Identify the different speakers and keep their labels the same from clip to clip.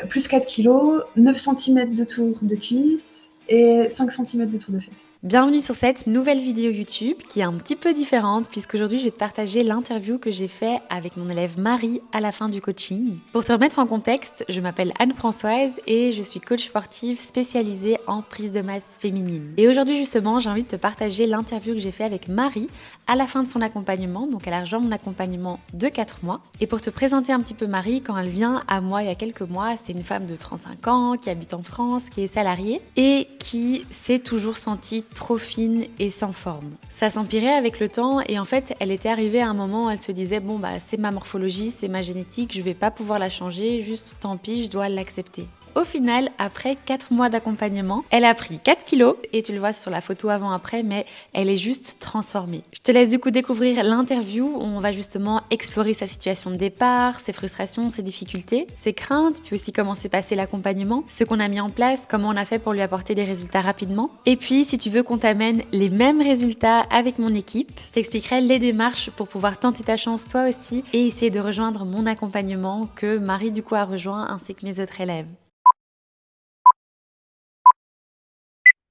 Speaker 1: Plus 4 kilos, 9 centimètres de tour de cuisse et 5 centimètres de tour de fesse.
Speaker 2: Bienvenue sur cette nouvelle vidéo YouTube qui est un petit peu différente puisqu'aujourd'hui je vais te partager l'interview que j'ai fait avec mon élève Marie à la fin du coaching. Pour te remettre en contexte, je m'appelle Anne-Françoise et je suis coach sportive spécialisée en prise de masse féminine. Et aujourd'hui justement j'ai envie de te partager l'interview que j'ai fait avec Marie à la fin de son accompagnement. Donc elle a rejoint mon accompagnement de 4 mois. Et pour te présenter un petit peu Marie, quand elle vient à moi il y a quelques mois, c'est une femme de 35 ans qui habite en France, qui est salariée et qui s'est toujours sentie trop fine et sans forme. Ça s'empirait avec le temps et en fait elle était arrivée à un moment où elle se disait bon bah c'est ma morphologie, c'est ma génétique, je vais pas pouvoir la changer, juste tant pis, je dois l'accepter. Au final, après 4 mois d'accompagnement, elle a pris 4 kilos et tu le vois sur la photo avant-après, mais elle est juste transformée. Je te laisse du coup découvrir l'interview où on va justement explorer sa situation de départ, ses frustrations, ses difficultés, ses craintes, puis aussi comment s'est passé l'accompagnement, ce qu'on a mis en place, comment on a fait pour lui apporter des résultats rapidement. Et puis, si tu veux qu'on t'amène les mêmes résultats avec mon équipe, je t'expliquerai les démarches pour pouvoir tenter ta chance toi aussi et essayer de rejoindre mon accompagnement que Marie du coup a rejoint ainsi que mes autres élèves.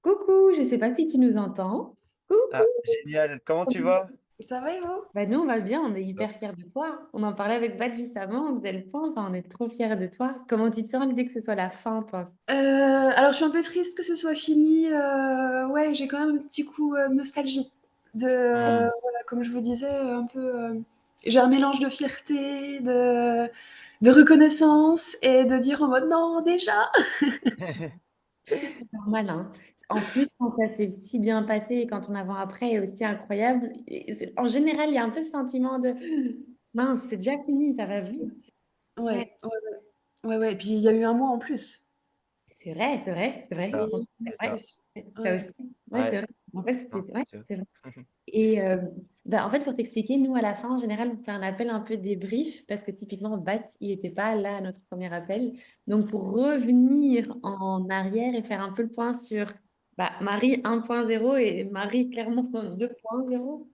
Speaker 2: Coucou, je sais pas si tu nous entends.
Speaker 3: Ah,
Speaker 2: Coucou.
Speaker 3: génial. Comment tu vas?
Speaker 1: Ça va et vous?
Speaker 2: Bah nous, on va bien, on est
Speaker 3: Top.
Speaker 2: hyper fiers de toi. On en parlait avec Bat juste avant, on faisait le point, enfin, on est trop fiers de toi. Comment tu te sens l'idée que ce soit la fin, toi?
Speaker 1: Alors je suis un peu triste que ce soit fini. Ouais, j'ai quand même un petit coup nostalgie.
Speaker 3: Hmm.
Speaker 1: Voilà, comme je vous disais, un peu. J'ai un mélange de fierté, de reconnaissance et de dire en mode non, déjà.
Speaker 2: C'est normal, hein. En plus, quand ça s'est si bien passé et quand ton avant-après est aussi incroyable, en général, il y a un peu ce sentiment de mince, c'est déjà fini, ça va vite. Ouais.
Speaker 1: Ouais, ouais, ouais, ouais. Et puis il y a eu un mois en plus.
Speaker 2: C'est vrai, c'est vrai, c'est
Speaker 3: C'est
Speaker 2: vrai.
Speaker 3: ça,
Speaker 1: En
Speaker 3: c'est
Speaker 2: Ouais,
Speaker 3: ça.
Speaker 1: plus.
Speaker 2: ça
Speaker 1: Ouais.
Speaker 2: aussi. Ouais, c'est
Speaker 3: Ouais.
Speaker 2: vrai. En fait,
Speaker 3: Non,
Speaker 2: c'était.
Speaker 3: c'est
Speaker 2: Ouais,
Speaker 3: sûr.
Speaker 2: c'est vrai. Et bah, en fait, pour t'expliquer, nous, à la fin, en général, on fait un appel un peu débrief parce que typiquement, Bat, il n'était pas là à notre premier appel. Donc, pour revenir en arrière et faire un peu le point sur bah, Marie 1.0 et Marie clairement 2.0,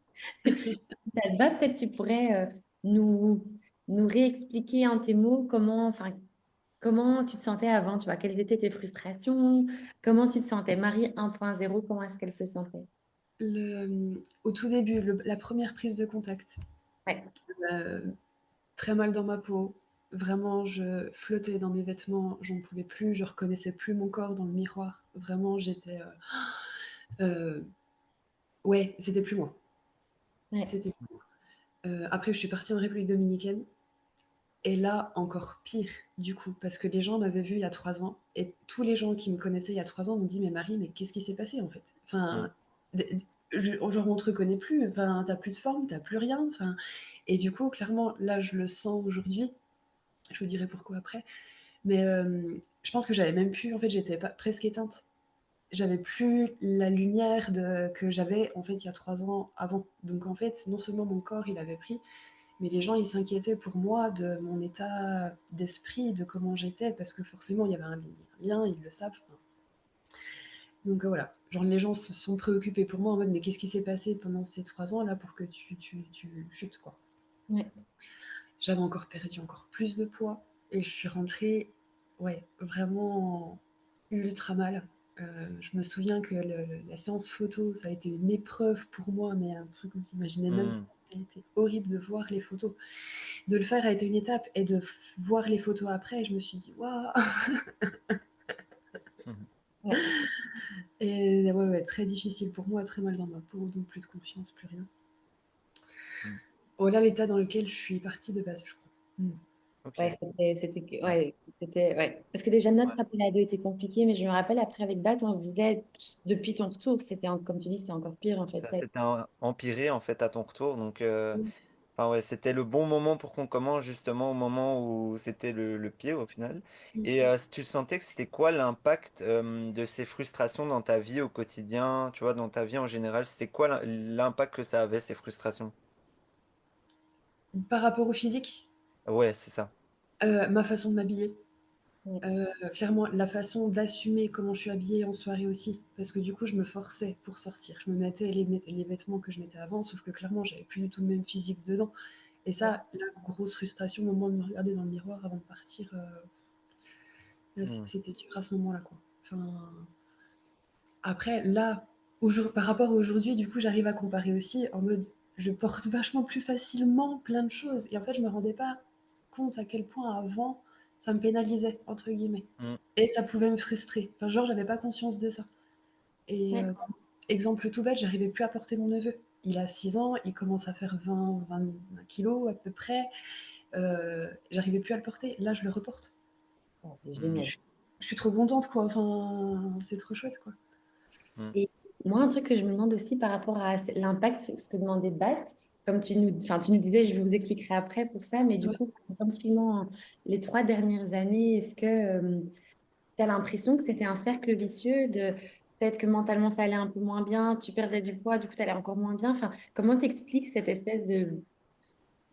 Speaker 2: ça te va, peut-être tu pourrais nous, nous réexpliquer en tes mots comment, enfin, comment tu te sentais avant, tu vois, quelles étaient tes frustrations, comment tu te sentais. Marie 1.0, comment est-ce qu'elle se sentait?
Speaker 1: Au tout début, la première prise de contact,
Speaker 2: Ouais.
Speaker 1: heu, très mal dans ma peau. Vraiment, je flottais dans mes vêtements, j'en pouvais plus, je reconnaissais plus mon corps dans le miroir. Vraiment, j'étais, ouais, c'était plus moi.
Speaker 2: Ouais.
Speaker 1: C'était plus moi. Après, je suis partie en République dominicaine et là, encore pire, du coup, parce que les gens m'avaient vue il y a 3 ans et tous les gens qui me connaissaient il y a 3 ans m'ont dit: «Mais Marie, mais qu'est-ce qui s'est passé, en fait?
Speaker 3: Hmm.
Speaker 1: Enfin, d d genre, on te reconnaît plus, enfin, tu plus de forme, tu plus rien», enfin et du coup, clairement, là, je le sens aujourd'hui. Je vous dirai pourquoi après. Mais je pense que j'avais même plus en fait, j'étais pas presque éteinte. J'avais plus la lumière que j'avais en fait il y a 3 ans avant. Donc en fait, non seulement mon corps il avait pris, mais les gens ils s'inquiétaient pour moi de mon état d'esprit, de comment j'étais, parce que forcément il y avait un lien, ils le savent. Enfin, donc voilà, genre les gens se sont préoccupés pour moi en mode mais qu'est-ce qui s'est passé pendant ces 3 ans là pour que tu chutes quoi.
Speaker 2: Ouais.
Speaker 1: J'avais encore perdu encore plus de poids et je suis rentrée, ouais, vraiment ultra mal. Je me souviens que la séance photo, ça a été une épreuve pour moi, mais un truc que vous imaginez même
Speaker 3: Hmm.
Speaker 1: pas. Ça a été horrible de voir les photos. De le faire a été une étape et de voir les photos après, je me suis dit waouh.
Speaker 3: Hmm.
Speaker 2: Ouais.
Speaker 1: Et ouais, ouais, très difficile pour moi, très mal dans ma peau, donc plus de confiance, plus rien.
Speaker 3: Hmm.
Speaker 1: Voilà l'état dans lequel je suis partie de base, je crois. Mm.
Speaker 3: Ok.
Speaker 2: Ouais,
Speaker 3: Ouais.
Speaker 2: ouais. Parce que déjà, notre
Speaker 3: Ouais.
Speaker 2: appel à deux était compliqué, mais je me rappelle après avec Bat, on se disait, depuis ton retour, comme tu dis, c'était encore pire en fait.
Speaker 3: Ça s'était empiré en fait à ton retour. Donc, enfin, ouais, c'était le bon moment pour qu'on commence justement au moment où c'était le pire au final. Et tu sentais que c'était quoi l'impact de ces frustrations dans ta vie au quotidien, tu vois, dans ta vie en général, c'était quoi l'impact que ça avait, ces frustrations?
Speaker 1: Par rapport au physique,
Speaker 3: Ouais, c'est ça.
Speaker 1: ma façon de m'habiller.
Speaker 2: Ouais.
Speaker 1: Clairement, la façon d'assumer comment je suis habillée en soirée aussi, parce que du coup, je me forçais pour sortir. Je me mettais les vêtements que je mettais avant, sauf que clairement, j'avais plus du tout le même physique dedans. Et
Speaker 2: Ouais.
Speaker 1: ça, la grosse frustration au moment de me regarder dans le miroir avant de partir,
Speaker 3: Hmm.
Speaker 1: C'était dur à ce moment-là, quoi. Enfin, après, là, par rapport à aujourd'hui, du coup, j'arrive à comparer aussi en mode, je porte vachement plus facilement plein de choses. Et en fait, je me rendais pas compte à quel point avant, ça me pénalisait, entre guillemets.
Speaker 3: Hmm.
Speaker 1: Et ça pouvait me frustrer. Enfin, genre, j'avais pas conscience de ça. Et
Speaker 2: Ouais.
Speaker 1: exemple tout bête, j'arrivais plus à porter mon neveu. Il a 6 ans, il commence à faire 20 kilos à peu près. J'arrivais plus à le porter. Là, je le reporte.
Speaker 2: Oh, c'est
Speaker 3: Hmm.
Speaker 2: génial.
Speaker 1: Je suis trop contente, quoi. Enfin, c'est trop chouette, quoi.
Speaker 3: Hmm.
Speaker 2: Et moi, un truc que je me demande aussi par rapport à l'impact, ce que demandait Bat, comme tu nous disais, je vous expliquerai après pour ça, mais du
Speaker 1: Ouais.
Speaker 2: coup, sensiblement, les 3 dernières années, est-ce que tu as l'impression que c'était un cercle vicieux de peut-être que mentalement ça allait un peu moins bien, tu perdais du poids, du coup, tu allais encore moins bien. Enfin, comment t'expliques cette espèce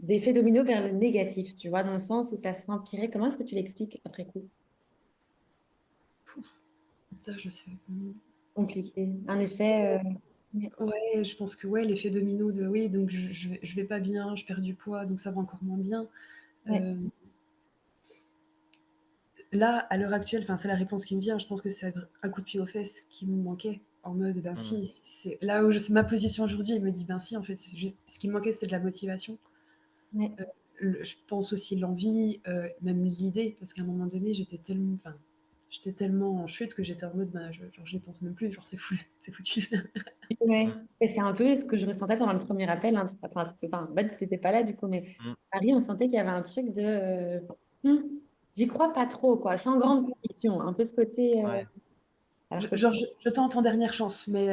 Speaker 2: d'effet domino vers le négatif, tu vois, dans le sens où ça s'empirait? Comment est-ce que tu l'expliques après coup?
Speaker 1: Ça, je sais.
Speaker 2: Compliqué. Un effet. Ouais.
Speaker 1: Ouais, je pense que ouais, l'effet domino de oui, donc je vais pas bien, je perds du poids, donc ça va encore moins bien.
Speaker 2: Ouais.
Speaker 1: Euh, Là, à l'heure actuelle, enfin, c'est la réponse qui me vient. Je pense que c'est un coup de pied aux fesses qui me manquait. En mode, ben
Speaker 3: Hmm.
Speaker 1: si, c'est là où c'est ma position aujourd'hui. Il me dit, ben si, en fait, ce qui me manquait, c'est de la motivation.
Speaker 2: Ouais.
Speaker 1: Je pense aussi l'envie, même l'idée, parce qu'à un moment donné, j'étais tellement en chute que j'étais en mode, ben, genre, je n'y pense même plus, genre, c'est fou, c'est foutu.
Speaker 2: Ouais.
Speaker 3: Hmm.
Speaker 2: Et c'est un peu ce que je ressentais pendant le premier appel. Hein. Bah, tu n'étais pas là du coup, mais
Speaker 3: Hmm.
Speaker 2: Paris, on sentait qu'il y avait un truc de Hmm, j'y crois pas trop, quoi, sans grande conviction. Un peu ce côté.
Speaker 3: Ouais.
Speaker 2: Alors que
Speaker 1: Genre, je tente en dernière chance, mais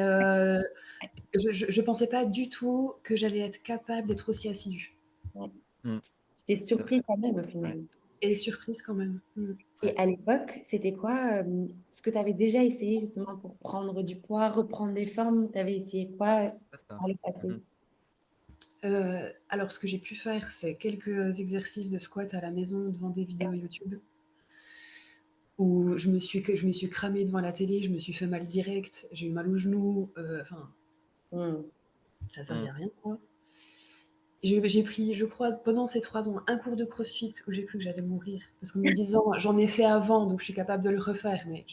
Speaker 1: je pensais pas du tout que j'allais être capable d'être aussi assidue.
Speaker 2: ouais,
Speaker 3: Hmm.
Speaker 2: j'étais
Speaker 3: C'est
Speaker 2: surprise
Speaker 3: vrai.
Speaker 2: quand même au
Speaker 3: Ouais.
Speaker 2: final.
Speaker 1: Et surprise quand même.
Speaker 2: Et
Speaker 3: Ouais.
Speaker 2: à l'époque, c'était quoi ce que tu avais déjà essayé justement pour prendre du poids, reprendre des formes? Tu avais essayé quoi
Speaker 3: C'est ça.
Speaker 2: par le passé?
Speaker 3: Mhm.
Speaker 1: Alors, ce que j'ai pu faire, c'est quelques exercices de squat à la maison devant des vidéos YouTube où je me suis cramée devant la télé, je me suis fait mal direct, j'ai eu mal au genou, enfin,
Speaker 2: Hmm.
Speaker 1: ça
Speaker 3: Hmm.
Speaker 1: servait à rien, quoi. J'ai pris, je crois, pendant ces 3 ans, un cours de CrossFit où j'ai cru que j'allais mourir. Parce qu'en me disant, j'en ai fait avant, donc je suis capable de le refaire, mais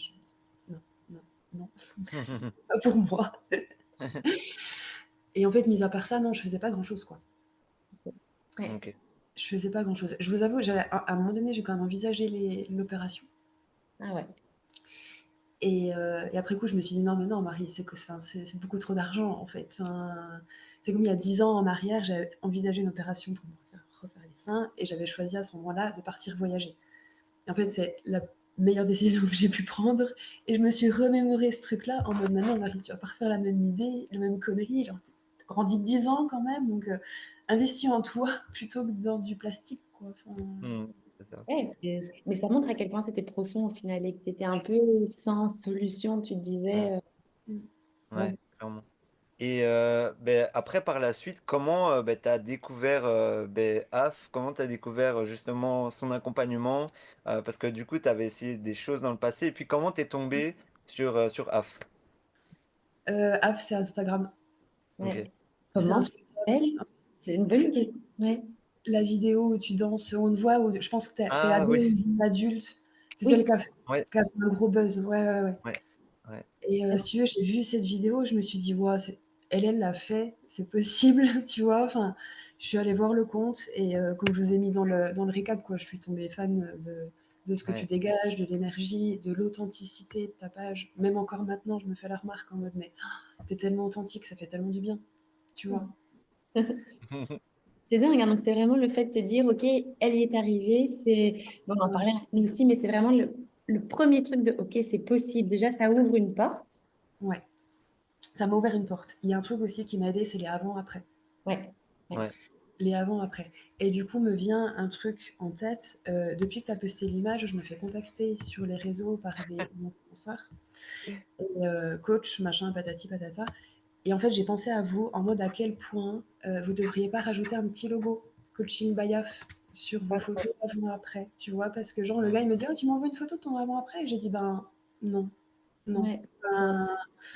Speaker 1: non, non, non, c'est pas pour moi. Et en fait, mis à part ça, non, je faisais pas grand-chose, quoi.
Speaker 2: Ouais.
Speaker 3: Ok.
Speaker 1: Je faisais pas grand-chose. Je vous avoue, à un moment donné, j'ai quand même envisagé l'opération.
Speaker 2: Ah ouais.
Speaker 1: Et après coup, je me suis dit: «Non, mais non, Marie, c'est beaucoup trop d'argent, en fait». Enfin, c'est comme il y a 10 ans en arrière, j'avais envisagé une opération pour me refaire les seins et j'avais choisi à ce moment-là de partir voyager. Et en fait, c'est la meilleure décision que j'ai pu prendre et je me suis remémoré ce truc-là en mode: «Mais non, Marie, tu vas pas refaire la même idée, la même connerie, genre, tu grandi de 10 ans quand même, donc investis en toi plutôt que dans du plastique, quoi». Enfin,
Speaker 3: Hmm. C'est ça.
Speaker 2: Ouais, mais ça montre à quel point c'était profond au final et que tu étais un
Speaker 1: ouais.
Speaker 2: peu sans solution. Tu te
Speaker 3: Hmm.
Speaker 2: disais,
Speaker 1: Mmh.
Speaker 3: Ouais,
Speaker 2: bon,
Speaker 3: clairement. Et ben, après, par la suite, comment ben, tu as découvert ben, AF? Comment tu as découvert justement son accompagnement? Parce que du coup, tu avais essayé des choses dans le passé. Et puis, comment tu es tombé sur AF?
Speaker 1: Af, c'est Instagram.
Speaker 2: ouais.
Speaker 3: Ok.
Speaker 1: C'est
Speaker 2: Comment tu
Speaker 1: Instagram.
Speaker 2: t'appelles? C'est une bonne idée. Ouais.
Speaker 1: La vidéo où tu danses, on te voit, où je pense que t'es
Speaker 3: Ah
Speaker 1: ado
Speaker 3: oui,
Speaker 1: ou jeune adulte. C'est celle
Speaker 2: Oui,
Speaker 3: ouais,
Speaker 1: qui a fait un gros buzz. Ouais, ouais, ouais.
Speaker 3: ouais, ouais.
Speaker 1: Et si tu veux, j'ai vu cette vidéo, je me suis dit, ouais, elle l'a fait, c'est possible, tu vois. Enfin, je suis allée voir le compte et comme je vous ai mis dans le récap, quoi, je suis tombée fan de ce que tu
Speaker 3: Ouais.
Speaker 1: dégages, de l'énergie, de l'authenticité de ta page. Même encore maintenant, je me fais la remarque en mode, mais t'es tellement authentique, ça fait tellement du bien, tu vois.
Speaker 2: c'est dingue. Hein. Donc, c'est vraiment le fait de te dire, OK, elle y est arrivée. Bon, on en
Speaker 1: Ouais,
Speaker 2: parlait nous aussi, mais c'est vraiment le premier truc de, OK, c'est possible. Déjà, ça ouvre une porte.
Speaker 1: ouais. Ça m'a ouvert une porte. Il y a un truc aussi qui m'a aidé, c'est les avant-après.
Speaker 2: Ouais. Ouais.
Speaker 3: Ouais.
Speaker 1: Les avant-après. Et du coup, me vient un truc en tête. Depuis que tu as posté l'image, je me fais contacter sur les réseaux par des influenceurs, et, coach, machin, patati patata. Et en fait, j'ai pensé à vous en mode à quel point vous devriez pas rajouter un petit logo coaching by AF sur vos photos avant-après. Tu vois, parce que genre, le gars,
Speaker 3: Mm.
Speaker 1: il me dit, oh, tu m'envoies une photo de ton avant-après. Et j'ai dit, ben non, non.
Speaker 2: Ouais. Ouais.
Speaker 1: Ben,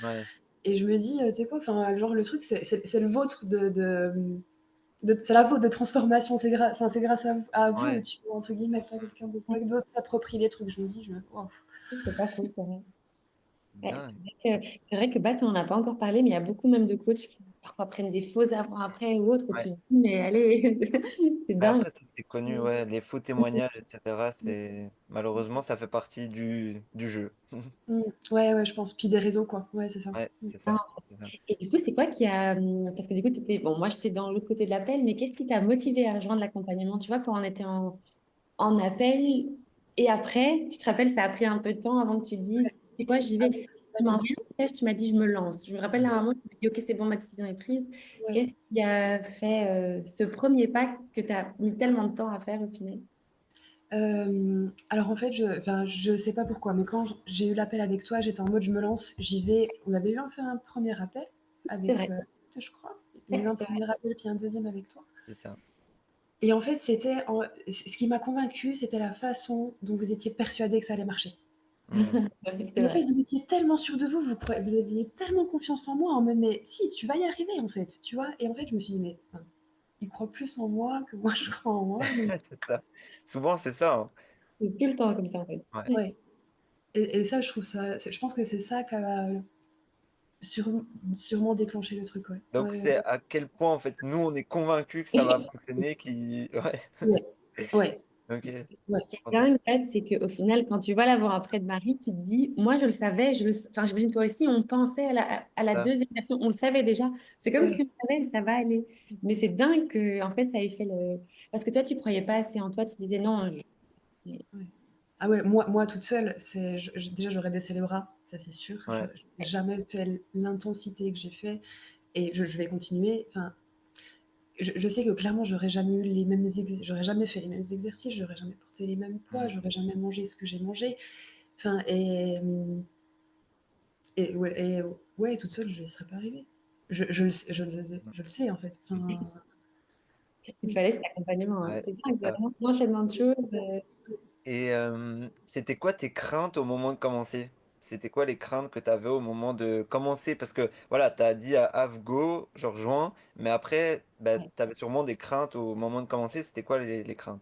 Speaker 3: Ouais.
Speaker 1: et je me dis, tu sais quoi, enfin, genre, le truc, c'est le vôtre c'est la vôtre de transformation, c'est grâce à vous,
Speaker 3: Ouais,
Speaker 1: tu vois, entre guillemets, pas quelqu'un d'autre, pas que d'autres s'approprient les trucs. Je me dis, wow.
Speaker 2: C'est pas faux, c'est vrai. Ouais,
Speaker 3: dingue.
Speaker 2: c'est vrai que bah, on n'a pas encore parlé, mais il y a beaucoup même de coachs qui parfois prennent des faux avant après ou autre, et tu
Speaker 3: Ouais.
Speaker 2: te dis, mais allez, c'est
Speaker 3: Mais
Speaker 2: dingue.
Speaker 3: après, ça c'est connu, ouais, les faux témoignages, etc. C'est malheureusement ça fait partie du jeu.
Speaker 1: Mm. Ouais, ouais, je pense. Puis des réseaux, quoi. Ouais, c'est ça.
Speaker 3: Ouais,
Speaker 1: Mm.
Speaker 3: c'est ça. C'est ça.
Speaker 2: Et du coup, c'est quoi qui a... Parce que du coup, t'étais... Bon, moi, j'étais dans l'autre côté de l'appel, mais qu'est-ce qui t'a motivé à rejoindre l'accompagnement? Tu vois, quand on était en appel, et après, tu te rappelles, ça a pris un peu de temps avant que tu te dises, c'est quoi, j'y
Speaker 1: Ah,
Speaker 2: vais. Tu m'as
Speaker 1: complètement.
Speaker 2: envoyé un message, tu m'as dit, je me lance. Je me rappelle à
Speaker 3: Mhm.
Speaker 2: un moment, tu m'as dit, OK, c'est bon, ma décision est prise.
Speaker 1: Ouais.
Speaker 2: Qu'est-ce qui a fait ce premier pas que tu as mis tellement de temps à faire au final?
Speaker 1: Alors en fait, enfin, je sais pas pourquoi, mais quand j'ai eu l'appel avec toi, j'étais en mode je me lance, j'y vais. On avait fait un premier appel
Speaker 2: C'est
Speaker 1: avec,
Speaker 2: vrai.
Speaker 1: je crois. Il y a eu
Speaker 2: Ouais,
Speaker 1: un
Speaker 2: c'est vrai.
Speaker 1: premier appel, puis un deuxième avec toi.
Speaker 3: C'est ça.
Speaker 1: Et en fait, ce qui m'a convaincue, c'était la façon dont vous étiez persuadé que ça allait marcher.
Speaker 3: Mhm.
Speaker 2: C'est
Speaker 1: Et en fait,
Speaker 2: vrai.
Speaker 1: vous étiez tellement sûr de vous, vous aviez tellement confiance en moi, en mode mais si, tu vas y arriver en fait, tu vois. Et en fait, je me suis dit mais enfin, il croit plus en moi que moi je crois en moi. Donc,
Speaker 3: C'est ça. Souvent c'est ça, hein.
Speaker 2: C'est tout le temps comme ça, en fait.
Speaker 3: Ouais.
Speaker 1: ouais. Et ça, je trouve ça, je pense que c'est ça qui a Sûre sûrement déclencher le truc, ouais.
Speaker 3: Donc
Speaker 1: Ouais,
Speaker 3: c'est à quel point en fait nous on est convaincus que ça va fonctionner qui ouais.
Speaker 1: ouais, ouais,
Speaker 3: Ok.
Speaker 1: ouais,
Speaker 2: Ce qui est
Speaker 3: Trop bien.
Speaker 2: dingue, en fait, c'est qu'au final, quand tu vois l'avant-après de Marie, tu te dis, moi, je le savais, enfin, j'imagine toi aussi, on pensait à la
Speaker 3: Ça.
Speaker 2: deuxième version, on le savait déjà. C'est comme
Speaker 1: ouais,
Speaker 2: si on savait, ça va aller. Mais c'est dingue que, en fait, ça ait fait le... Parce que toi, tu croyais pas assez en toi, tu disais non.
Speaker 1: ouais. Ah ouais, moi toute seule, déjà j'aurais baissé les bras, ça c'est sûr. Je
Speaker 3: Ouais.
Speaker 1: n'ai jamais fait l'intensité que j'ai fait et je vais continuer. Enfin, je sais que clairement j'aurais jamais fait les mêmes exercices, j'aurais jamais porté les mêmes poids,
Speaker 3: Mhm.
Speaker 1: j'aurais jamais mangé ce que j'ai mangé. Enfin, ouais, toute seule, je ne serais pas arrivée. Je le sais en fait. Enfin,
Speaker 2: Il te fallait cet accompagnement, hein.
Speaker 3: Ouais,
Speaker 2: C'est
Speaker 3: c'est
Speaker 2: dingue, c'est
Speaker 3: ça.
Speaker 2: vraiment un enchaînement de choses.
Speaker 3: Et c'était quoi tes craintes au moment de commencer? C'était quoi les craintes que tu avais au moment de commencer? Parce que voilà, tu as dit à Avgo, je rejoins, mais après, bah,
Speaker 2: Ouais,
Speaker 3: tu avais sûrement des craintes au moment de commencer. C'était quoi les craintes?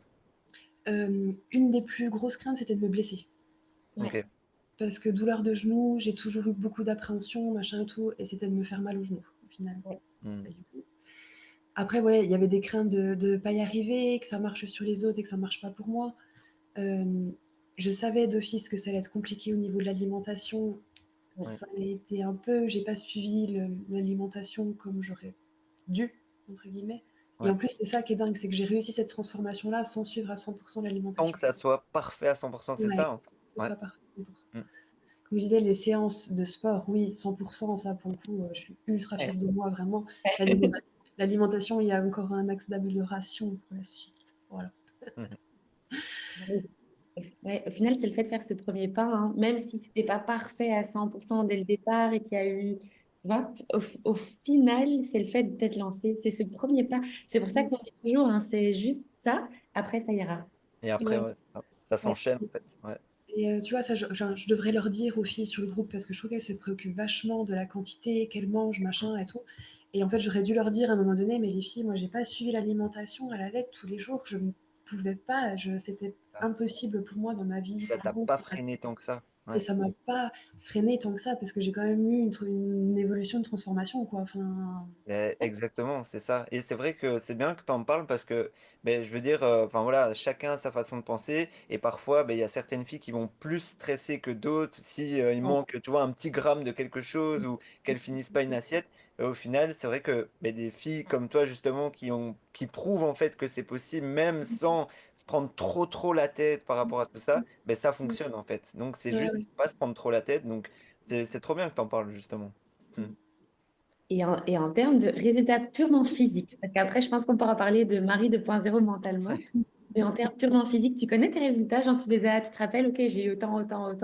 Speaker 1: une des plus grosses craintes, c'était de me blesser.
Speaker 2: ouais,
Speaker 3: Ok.
Speaker 1: Parce que douleur de genou, j'ai toujours eu beaucoup d'appréhension, machin et tout, et c'était de me faire mal au genou, au final.
Speaker 2: ouais.
Speaker 3: Hmm.
Speaker 1: Pas du tout. Après, ouais, il y avait des craintes de ne pas y arriver, que ça marche sur les autres et que ça marche pas pour moi. Euh, je savais d'office que ça allait être compliqué au niveau de l'alimentation.
Speaker 3: Ouais,
Speaker 1: Ça a été un peu, j'ai pas suivi l'alimentation comme j'aurais dû, entre guillemets. Et
Speaker 3: ouais.
Speaker 1: en plus, c'est ça qui est dingue, c'est que j'ai réussi cette transformation-là sans suivre à 100%
Speaker 3: Sans
Speaker 1: l'alimentation.
Speaker 3: que ça soit parfait à 100%, c'est
Speaker 1: Ouais,
Speaker 3: ça, hein?
Speaker 1: que ce
Speaker 3: Ouais.
Speaker 1: soit parfait 100%.
Speaker 3: Hmm.
Speaker 1: Comme je disais, les séances de sport, oui, 100%, ça pour le coup, je suis ultra
Speaker 2: Ouais.
Speaker 1: fière de moi, vraiment. L'alimentation, il y a encore un axe d'amélioration pour la suite. Voilà.
Speaker 3: Mhm.
Speaker 2: Ouais, au final, c'est le fait de faire ce premier pas, hein. Même si c'était pas parfait à 100% dès le départ et qu'il y a eu, tu vois, au final, c'est le fait d'être lancé. C'est ce premier pas. C'est pour ça qu'on dit toujours, hein, c'est juste ça. Après, ça ira.
Speaker 3: Et après,
Speaker 1: Ouais.
Speaker 3: ouais, ça
Speaker 2: Ouais.
Speaker 3: s'enchaîne en fait. Ouais.
Speaker 1: Et tu vois, ça, je devrais leur dire aux filles sur le groupe parce que je trouve qu'elles se préoccupent vachement de la quantité qu'elles mangent,
Speaker 3: Hmm.
Speaker 1: machin et tout. Et en fait, j'aurais dû leur dire à un moment donné, mais les filles, moi, j'ai pas suivi l'alimentation à la lettre tous les jours. Je ne pouvais pas. C'était
Speaker 3: Ça.
Speaker 1: impossible pour moi dans ma
Speaker 3: Et
Speaker 1: vie
Speaker 3: ça t'a
Speaker 1: courante.
Speaker 3: pas freiné tant que ça.
Speaker 1: Et
Speaker 3: Ouais.
Speaker 1: ça m'a pas freiné tant que ça parce que j'ai quand même eu une évolution, une transformation, quoi. Enfin,
Speaker 3: Exactement, c'est ça. Et c'est vrai que c'est bien que tu en parles parce que, ben, je veux dire, enfin voilà, chacun a sa façon de penser et parfois, ben, il y a certaines filles qui vont plus stresser que d'autres si il
Speaker 1: ouais,
Speaker 3: manque, tu vois, un petit gramme de quelque chose ou qu'elles finissent pas une assiette. Au final, c'est vrai que ben, des filles comme toi justement qui prouvent en fait que c'est possible même sans se prendre trop la tête par rapport à tout ça, ben ça fonctionne en fait. Donc c'est
Speaker 1: ouais,
Speaker 3: juste
Speaker 1: ouais.
Speaker 3: pas se prendre trop la tête. Donc c'est trop bien que tu en parles justement. Hmm.
Speaker 2: Et en termes de résultats purement physiques, parce qu'après, je pense qu'on pourra parler de Marie 2.0 mentalement. Mais en termes purement physiques, tu connais tes résultats, genre tu te rappelles, ok, j'ai eu autant.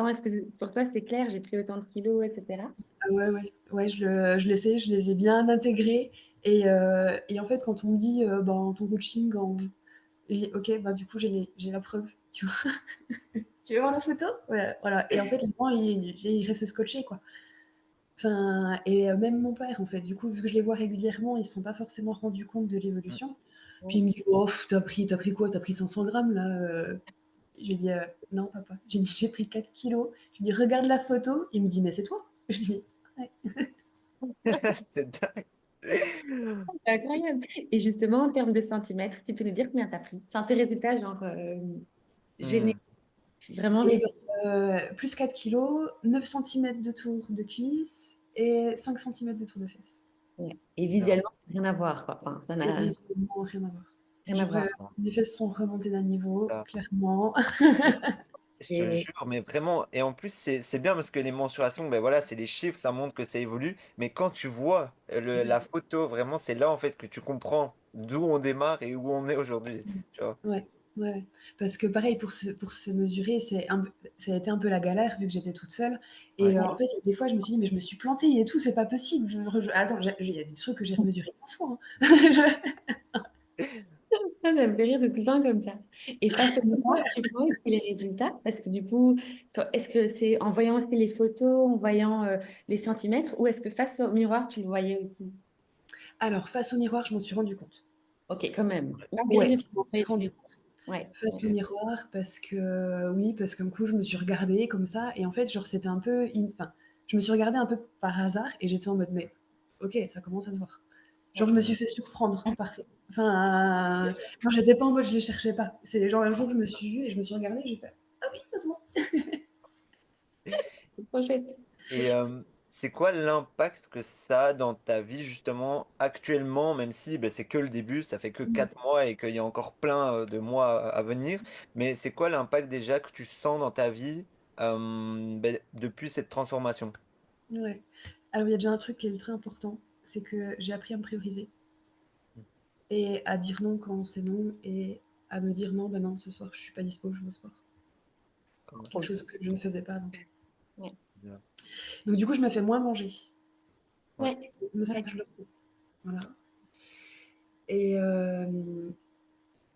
Speaker 2: Est-ce que pour toi c'est clair, j'ai pris autant de kilos, etc.
Speaker 1: Ah ouais, ouais, ouais, je les sais, je les ai bien intégrés. Et en fait, quand on me dit, ben, ton coaching, ok, bah, du coup, j'ai la preuve. Tu vois, tu veux voir la photo? Ouais, voilà. Et en fait, les gens, ils restent scotchés, quoi. Enfin, et même mon père, en fait, du coup, vu que je les vois régulièrement, ils ne se sont pas forcément rendus compte de
Speaker 3: Mm.
Speaker 1: l'évolution. Puis il
Speaker 2: Ouais.
Speaker 1: me dit, oh, t'as pris quoi? T'as pris 500 grammes là? J'ai dit, non, papa. J'ai dit, j'ai pris 4 kilos. Je lui dis, regarde la photo. Il me dit, mais c'est toi. Je lui dis, ouais.
Speaker 3: C'est dingue.
Speaker 2: C'est incroyable. Et justement, en termes de centimètres, tu peux nous dire combien tu as pris? Enfin, tes résultats, genre, généraux,
Speaker 3: Hmm.
Speaker 2: vraiment
Speaker 1: Et
Speaker 2: les...
Speaker 1: ben, plus 4 kilos, 9 centimètres de tour de cuisse et 5 centimètres de tour de fesse.
Speaker 2: Ouais. Et
Speaker 3: Énorme.
Speaker 2: visuellement, rien à voir, quoi. Enfin, ça
Speaker 1: Et
Speaker 2: n'a
Speaker 1: visuellement, rien à voir.
Speaker 2: rien à
Speaker 1: Genre,
Speaker 2: voir.
Speaker 1: mes fesses sont remontées d'un niveau,
Speaker 3: Ça.
Speaker 1: clairement.
Speaker 3: Je te
Speaker 2: Et
Speaker 3: jure, mais vraiment, et en plus, c'est bien parce que les mensurations, ben voilà, c'est les chiffres, ça montre que ça évolue. Mais quand tu vois la photo, vraiment, c'est là en fait que tu comprends d'où on démarre et où on est aujourd'hui. Tu vois.
Speaker 1: Ouais, ouais. Parce que pareil, pour se mesurer, ça a été un peu la galère vu que j'étais toute seule. Et
Speaker 3: Ouais.
Speaker 1: en fait, des fois, je me suis dit, mais je me suis plantée et tout, c'est pas possible. Attends, il y a des trucs que j'ai remesurés 15 fois, hein.
Speaker 2: ça me fait rire, c'est tout le temps comme ça. Et face au miroir, tu vois aussi les résultats? Parce que du coup, est-ce que c'est en voyant aussi les photos, en voyant les centimètres, ou est-ce que face au miroir, tu le voyais aussi?
Speaker 1: Alors, face au miroir, je m'en suis rendu compte.
Speaker 2: Ok, quand même. Malgré
Speaker 1: Ouais,
Speaker 2: les
Speaker 1: je m'en suis
Speaker 2: photos et tout.
Speaker 1: rendu compte.
Speaker 2: Ouais.
Speaker 1: Face au
Speaker 2: Ouais.
Speaker 1: miroir, parce que, oui, parce qu'un coup, je me suis regardée comme ça. Et en fait, genre, c'était un peu. Enfin, je me suis regardée un peu par hasard et j'étais en mode, mais ok, ça commence à se voir. Genre, je me
Speaker 3: Hmm.
Speaker 1: suis fait surprendre par ça. Enfin, genre, j'étais pas en mode, je les cherchais pas. C'est genre un jour, je me suis vue et je me suis regardée et j'ai fait, ah oui, ça se voit.
Speaker 2: C'est trop chouette.
Speaker 3: Et c'est quoi l'impact que ça a dans ta vie justement actuellement, même si ben, c'est que le début, ça fait que 4 mois et qu'il y a encore plein de mois à venir, mais c'est quoi l'impact déjà que tu sens dans ta vie ben, depuis cette transformation?
Speaker 1: Ouais. Alors, il y a déjà un truc qui est très important, c'est que j'ai appris à me prioriser et à dire non quand c'est non et à me dire non, bah non, ce soir, je suis pas dispo, je vais au sport. Quelque
Speaker 2: Trop
Speaker 1: chose que je ne faisais pas avant.
Speaker 2: bien.
Speaker 3: Bien.
Speaker 1: Donc, du coup, je me fais moins manger.
Speaker 3: Ouais.
Speaker 2: Ouais.
Speaker 1: C'est comme ça
Speaker 2: Ouais.
Speaker 1: que je le ressens. Voilà. Et,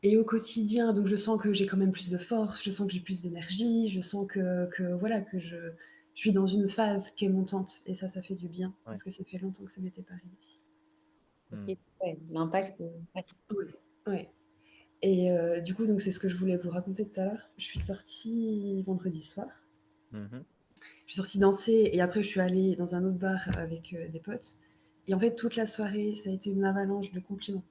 Speaker 1: et au quotidien, donc je sens que j'ai quand même plus de force, je sens que j'ai plus d'énergie, je sens que voilà, que je suis dans une phase qui est montante. Et ça fait du bien,
Speaker 3: Ouais.
Speaker 1: parce que ça fait longtemps que ça m'était pas arrivé.
Speaker 3: Hmm.
Speaker 2: Ok. Ouais. L'impact. Ouais.
Speaker 1: Ouais. Ouais. Et du coup, donc c'est ce que je voulais vous raconter tout à l'heure. Je suis sortie vendredi soir.
Speaker 3: Mhm.
Speaker 1: Je suis sortie danser et après je suis allée dans un autre bar avec des potes. Et en fait, toute la soirée, ça a été une avalanche de compliments.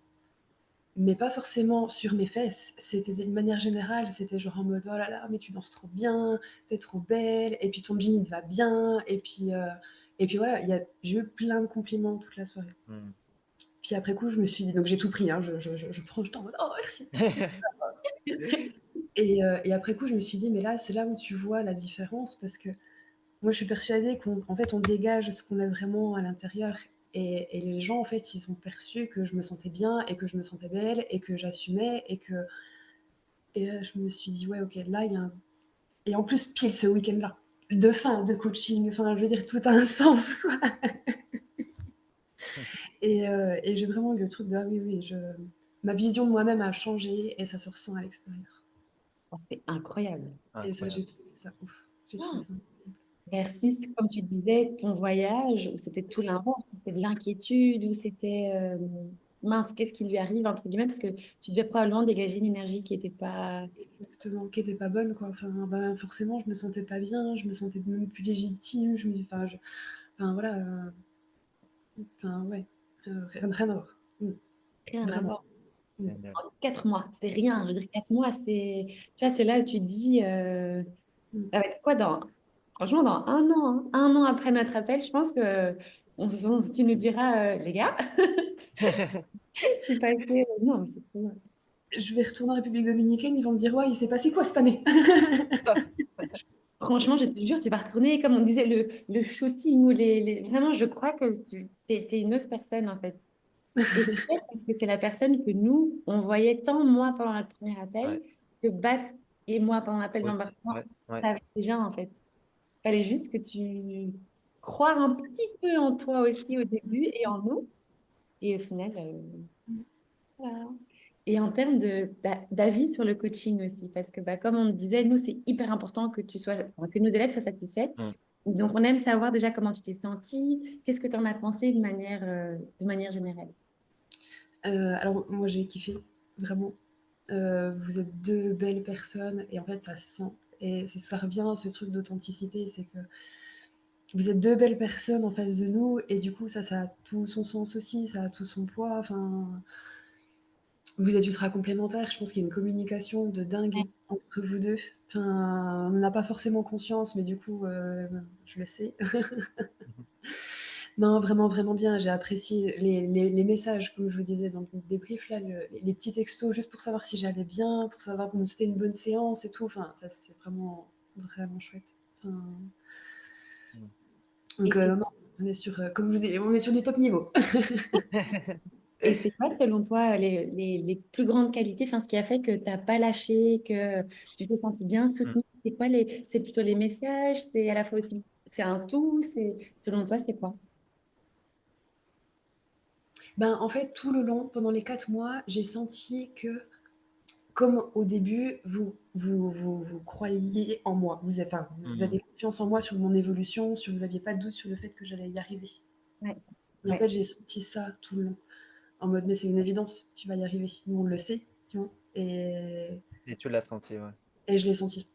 Speaker 1: Mais pas forcément sur mes fesses, c'était d'une manière générale, c'était genre en mode oh là là, mais tu danses trop bien, t'es trop belle, et puis ton jean il te va bien, et puis voilà, j'ai eu plein de compliments toute la soirée.
Speaker 3: Hmm.
Speaker 1: Puis après coup, je me suis dit, donc j'ai tout pris, hein, je prends le temps en mode oh merci, merci. Et après coup, je me suis dit, mais là, c'est là où tu vois la différence, parce que moi je suis persuadée qu'en en fait, on dégage ce qu'on est vraiment à l'intérieur. Et les gens, en fait, ils ont perçu que je me sentais bien et que je me sentais belle et que j'assumais et que et là, je me suis dit, ouais, ok, là, il y a un... Et en plus, pile ce week-end-là, de fin de coaching, enfin, je veux dire, tout a un sens, quoi. Et j'ai vraiment eu le truc de, ah oui, oui, ma vision de moi-même a changé et ça se ressent à l'extérieur.
Speaker 2: Oh, c'est incroyable.
Speaker 1: Et ça,
Speaker 3: Incroyable.
Speaker 1: j'ai trouvé ça ouf. J'ai trouvé
Speaker 2: Oh.
Speaker 1: ça.
Speaker 2: Versus, comme tu disais, ton voyage, où c'était tout l'inverse, où c'était de l'inquiétude, où c'était mince, qu'est-ce qui lui arrive, entre guillemets, parce que tu devais probablement dégager une énergie qui n'était pas.
Speaker 1: Exactement, qui était pas bonne, quoi. Enfin, bah, forcément, je me sentais pas bien, je me sentais même plus légitime, enfin voilà, enfin, ouais, rien à voir.
Speaker 2: Rien à
Speaker 1: Vraiment.
Speaker 2: voir.
Speaker 1: Mm.
Speaker 3: 4 mois.
Speaker 2: 4 mois, c'est rien. Je veux dire, 4 mois, c'est. Tu vois, c'est là où tu te dis,
Speaker 1: Mm.
Speaker 2: ça va être quoi dans. Franchement, dans un an, hein, un an après notre appel, je pense que tu nous diras, les gars, c'est pas que. Non, mais c'est trop bien.
Speaker 1: Je vais retourner en République dominicaine, ils vont me dire, ouais, il s'est passé quoi cette année?
Speaker 2: Franchement, je te jure, tu vas retourner, comme on disait, le shooting ou Vraiment, je crois que tu es une autre personne, en fait. Et c'est sûr parce que c'est la personne que nous, on voyait tant moi pendant notre premier appel
Speaker 3: Ouais.
Speaker 2: que Bat et moi pendant l'appel
Speaker 3: Aussi.
Speaker 2: d'embarquement,
Speaker 3: Ouais. Ouais.
Speaker 2: ça avait déjà, en fait. Il fallait juste que tu crois un petit peu en toi aussi au début et en nous. Et au final, voilà. Et en termes d'avis sur le coaching aussi, parce que bah, comme on disait, nous, c'est hyper important que tu sois, enfin, que nos élèves soient satisfaites.
Speaker 3: Hmm.
Speaker 2: Donc, on aime savoir déjà comment tu t'es sentie, qu'est-ce que tu en as pensé de manière générale.
Speaker 1: Alors moi j'ai kiffé, vraiment. Vous êtes 2 belles personnes et en fait ça se sent et ça revient à ce truc d'authenticité, c'est que vous êtes 2 belles personnes en face de nous et du coup ça a tout son sens aussi, ça a tout son poids, enfin, vous êtes ultra complémentaires. Je pense qu'il y a une communication de dingue entre vous 2. Enfin, on n'en a pas forcément conscience, mais du coup, je le sais. Non, vraiment, vraiment bien. J'ai apprécié les messages, comme je vous disais dans le débrief, là, les petits textos, juste pour savoir si j'allais bien, pour savoir pour me souhaiter une bonne séance et tout. Enfin, ça, c'est vraiment, vraiment chouette. Enfin,
Speaker 2: Et
Speaker 1: donc,
Speaker 2: c'est
Speaker 1: non, non, on est sur, comme je vous ai, on est sur du top niveau.
Speaker 2: Et c'est quoi, selon toi, les plus grandes qualités, enfin, ce qui a fait que tu n'as pas lâché, que tu t'es senti bien soutenu? C'est quoi c'est plutôt les messages, c'est à la fois aussi, c'est un tout, selon toi, c'est quoi?
Speaker 1: Ben, en fait, tout le long, pendant les 4 mois, j'ai senti que comme au début, vous croyiez en moi. Vous
Speaker 3: Mhm.
Speaker 1: avez confiance en moi sur mon évolution, vous n'aviez pas de doute sur le fait que j'allais y arriver.
Speaker 2: Ouais,
Speaker 1: Et en
Speaker 2: ouais.
Speaker 1: fait, j'ai senti ça tout le long. En mode, mais c'est une évidence, tu vas y arriver. Nous, on le sait, tu vois.
Speaker 3: Et tu l'as senti, ouais.
Speaker 1: Et je l'ai senti.